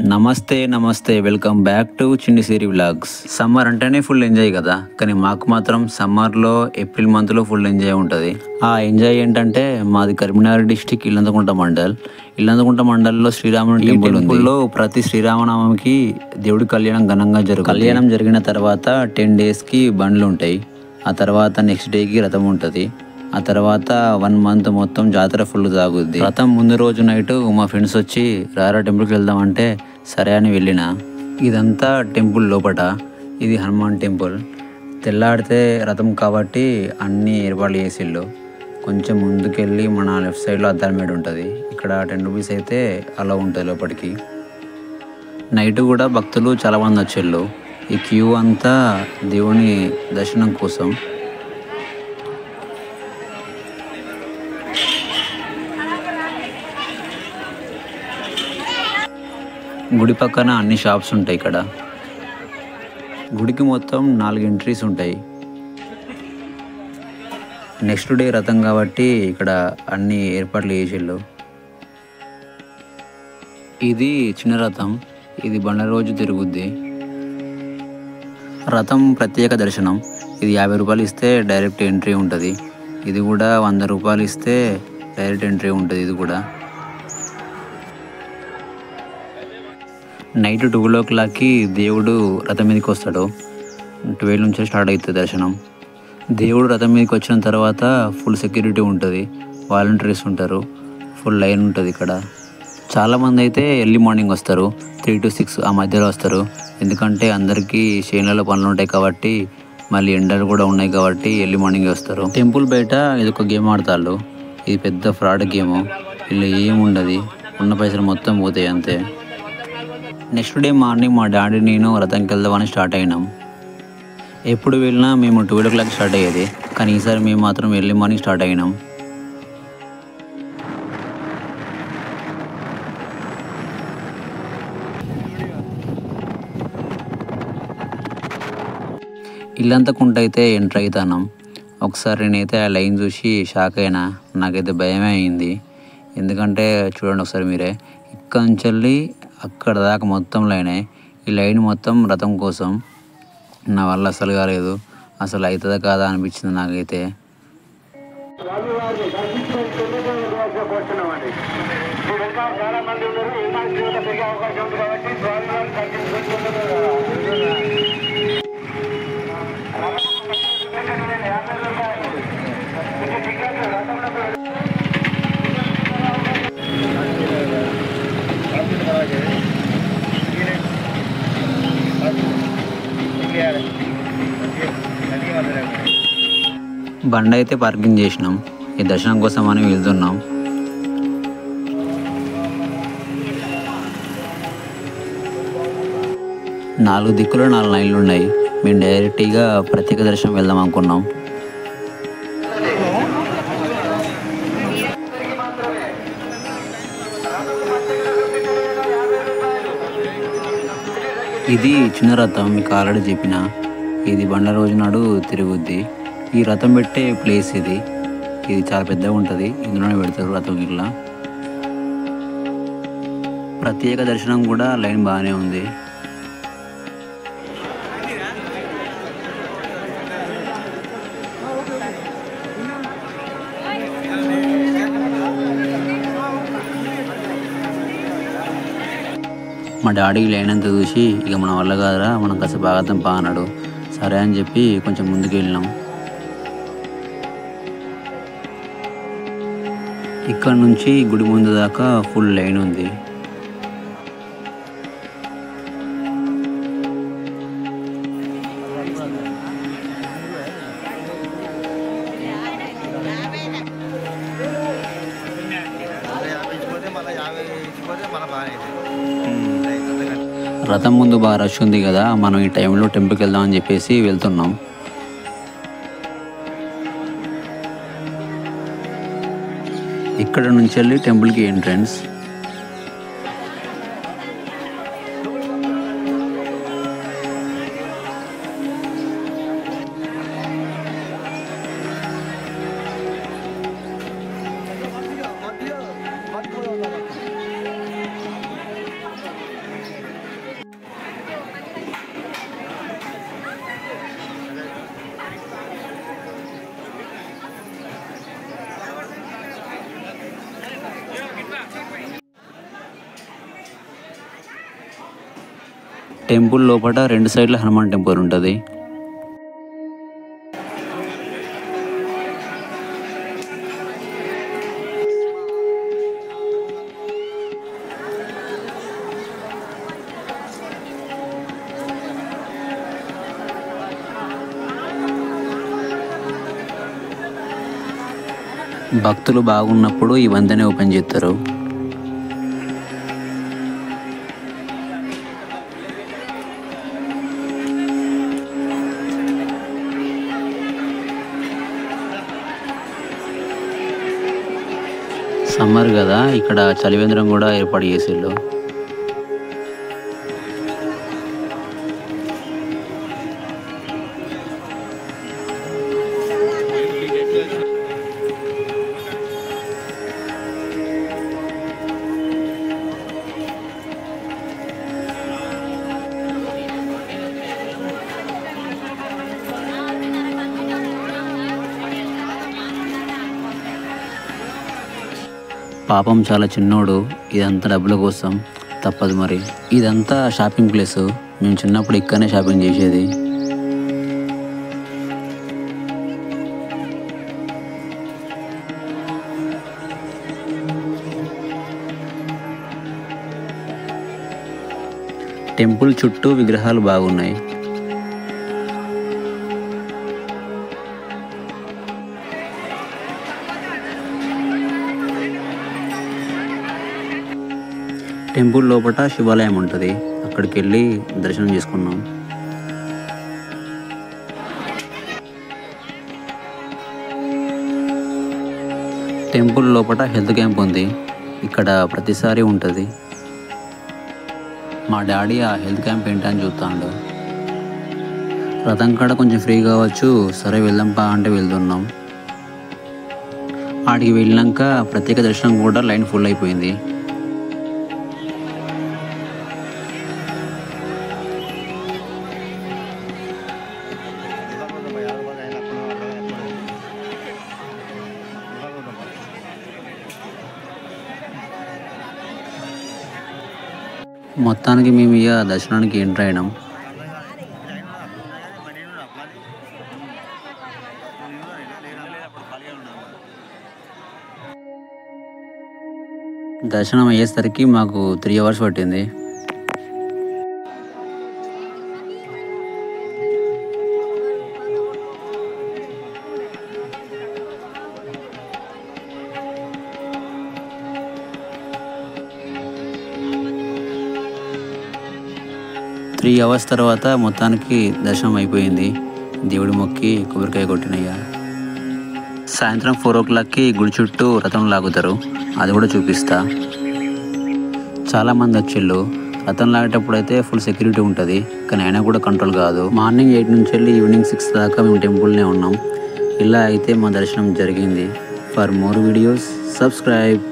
నమస్తే నమస్తే welcome back to చిన్ని సిరి వ్లాగ్స్. సమ్మర్ అంటేనే ఫుల్ ఎంజాయ్ కదా, కానీ మాకు మాత్రం సమ్మర్లో ఏప్రిల్ మంత్లో ఫుల్ ఎంజాయ్ ఉంటుంది. ఆ ఎంజాయ్ ఏంటంటే మాది కరీంనగర్ డిస్టిక్ ఇల్లంతకుంట మండల్. ఇల్లంతకుంట మండల్లో శ్రీరాముని టెంపుల్లో ప్రతి శ్రీరామనామంకి దేవుడి కళ్యాణం ఘనంగా జరుగుతుంది. కళ్యాణం జరిగిన తర్వాత 10 డేస్కి బండ్లు ఉంటాయి. ఆ తర్వాత నెక్స్ట్ డేకి రథం ఉంటుంది. ఆ తర్వాత 1 మంత్ మొత్తం జాతర ఫుల్ సాగుద్ది. రథం ముందు రోజు నైట్ మా ఫ్రెండ్స్ వచ్చి రారా టెంపుల్కి వెళ్దామంటే సరే అని వెళ్ళిన. ఇదంతా టెంపుల్ లోపట, ఇది హనుమాన్ టెంపుల్. తెల్లాడితే రథం కాబట్టి అన్ని ఏర్పాట్లు చేసిళ్ళు. కొంచెం ముందుకెళ్ళి మన లెఫ్ట్ సైడ్లో అద్దాల మేడ ఉంటుంది. ఇక్కడ 10 రూపీస్ అయితే అలా ఉంటుంది లోపలికి. నైట్ కూడా భక్తులు చాలామంది వచ్చేళ్ళు. ఈ క్యూ అంతా దేవుని దర్శనం కోసం. గుడి పక్కన అన్ని షాప్స్ ఉంటాయి. ఇక్కడ గుడికి మొత్తం 4 ఎంట్రీస్ ఉంటాయి. నెక్స్ట్ డే రథం కాబట్టి ఇక్కడ అన్ని ఏర్పాట్లు చేసిళ్ళు. ఇది చిన్న రథం, ఇది బండ్ల రోజు తిరుగుద్ది. రథం ప్రత్యేక దర్శనం. ఇది 50 రూపాయలు ఇస్తే డైరెక్ట్ ఎంట్రీ ఉంటుంది. ఇది కూడా 100 రూపాయలు ఇస్తే డైరెక్ట్ ఎంట్రీ ఉంటుంది. ఇది కూడా నైట్ 12 o'clockకి దేవుడు రథం మీదకి వస్తాడు. 12 నుంచి స్టార్ట్ అవుతుంది దర్శనం. దేవుడు రథం మీదకి వచ్చిన తర్వాత ఫుల్ సెక్యూరిటీ ఉంటుంది, వాలంటీర్స్ ఉంటారు, ఫుల్ లైన్ ఉంటుంది. ఇక్కడ చాలామంది అయితే ఎర్లీ మార్నింగ్ వస్తారు, 3 to 6 ఆ మధ్యలో వస్తారు. ఎందుకంటే అందరికీ చేనులలో పనులు ఉంటాయి కాబట్టి, మళ్ళీ ఎండలు కూడా ఉన్నాయి కాబట్టి ఎర్లీ మార్నింగ్ వస్తారు. టెంపుల్ బయట ఇది ఒక గేమ్ ఆడతారు. ఇది పెద్ద ఫ్రాడ్ గేమ్. ఇలా ఏముండదు, ఉన్న పైసలు మొత్తం పోతాయి అంతే. నెక్స్ట్ డే మార్నింగ్ మా డాడీ నేను రథంకి వెళ్దామని స్టార్ట్ అయినాం. ఎప్పుడు వెళ్ళినా మేము 12 o'clock స్టార్ట్ అయ్యేది, కానీ ఈసారి మేము మాత్రం ఎర్లీ మార్నింగ్ స్టార్ట్ అయినాం. ఇల్లంతకుంట అయితే ఎంటర్ అవుతాను. ఒకసారి నేనైతే ఆ లైన్ చూసి షాక్ అయినా. నాకైతే భయమే అయింది. ఎందుకంటే చూడండి ఒకసారి మీరే, ఇక్కడ నుంచి వెళ్ళి అక్కడ దాకా మొత్తం లైనే. ఈ లైన్ మొత్తం రథం కోసం. నా వల్ల అసలు కాలేదు. అసలు అవుతుందా కాదా అనిపించింది నాకైతే. బండి అయితే పార్కింగ్ చేసినాం. ఈ దర్శనం కోసం అని వెళ్తున్నాం. నాలుగు దిక్కులో 4 లైన్లు ఉన్నాయి. మేము డైరెక్ట్గా ప్రత్యేక దర్శనం వెళ్దాం అనుకున్నాం. ఇది చిన్న రథం, మీకు ఆల్రెడీ చెప్పిన. ఇది బండ్ల రోజు నాడు తిరుగుద్ది. ఈ రథం పెట్టే ప్లేస్ ఇది చాలా పెద్దగా ఉంటుంది. ఇందులోనే పెడతారు రథం. ఇట్లా ప్రత్యేక దర్శనం కూడా లైన్ బాగానే ఉంది. మా డాడీ లైన్ అంతా చూసి ఇక మన వల్ల కాదురా, మనం కాసేపు ఆగతం పా అన్నాడు. సరే అని చెప్పి కొంచెం ముందుకు వెళ్ళినాం. ఇక్కడ నుంచి గుడి ముందు దాకా ఫుల్ లైన్ ఉంది. రథం ముందు బాగా రష్ ఉంది కదా, మనం ఈ టైంలో టెంపుల్కి వెళ్దామని చెప్పేసి వెళ్తున్నాం. ఇక్కడ నుంచి వెళ్ళి టెంపుల్కి ఎంట్రన్స్. టెంపుల్ లోపల 2 సైడ్ల హనుమాన్ టెంపుల్ ఉంటుంది. భక్తులు బాగున్నప్పుడు ఈ వంతెన ఓపెన్ చేస్తారు. సమ్మర్ కదా, ఇక్కడ చలివేంద్రం కూడా ఏర్పాటు చేసిళ్ళు. పాపం చాలా చిన్నోడు, ఇదంతా డబ్బుల కోసం, తప్పదు మరి. ఇదంతా షాపింగ్ ప్లేసు, మేము చిన్నప్పుడు ఇక్కడనే షాపింగ్ చేసేది. టెంపుల్ చుట్టూ విగ్రహాలు బాగున్నాయి. టెంపుల్ లోపల శివాలయం ఉంటుంది, అక్కడికి వెళ్ళి దర్శనం చేసుకున్నాం. టెంపుల్ లోపల హెల్త్ క్యాంప్ ఉంది, ఇక్కడ ప్రతిసారి ఉంటుంది. మా డాడీ ఆ హెల్త్ క్యాంప్ ఏంటని చూస్తాడు. రథం కాడ కొంచెం ఫ్రీ కావచ్చు, సరే వెళ్దాంపా అంటే వెళ్తున్నాం. ఆడికి వెళ్ళినాక ప్రత్యేక దర్శనం కూడా లైన్ ఫుల్ అయిపోయింది. మొత్తానికి మేము ఇక దర్శనానికి ఎంటర్ అయినాం. దర్శనం అయ్యేసరికి మాకు 3 hours పట్టింది. త్రీ అవర్స్ తర్వాత మొత్తానికి దర్శనం అయిపోయింది. దేవుడి మొక్కి కొబ్బరికాయ కొట్టినయ్యా. సాయంత్రం 4 o'clockకి గుడి చుట్టూ రథం లాగుతారు, అది కూడా చూపిస్తా. చాలామంది వచ్చిళ్ళు. రథం లాగేటప్పుడు అయితే ఫుల్ సెక్యూరిటీ ఉంటుంది, కానీ అయినా కూడా కంట్రోల్ కాదు. మార్నింగ్ 8 నుంచి వెళ్ళి ఈవినింగ్ 6 దాకా మేము టెంపుల్నే ఉన్నాం. ఇలా అయితే మా దర్శనం జరిగింది. For more videos subscribe.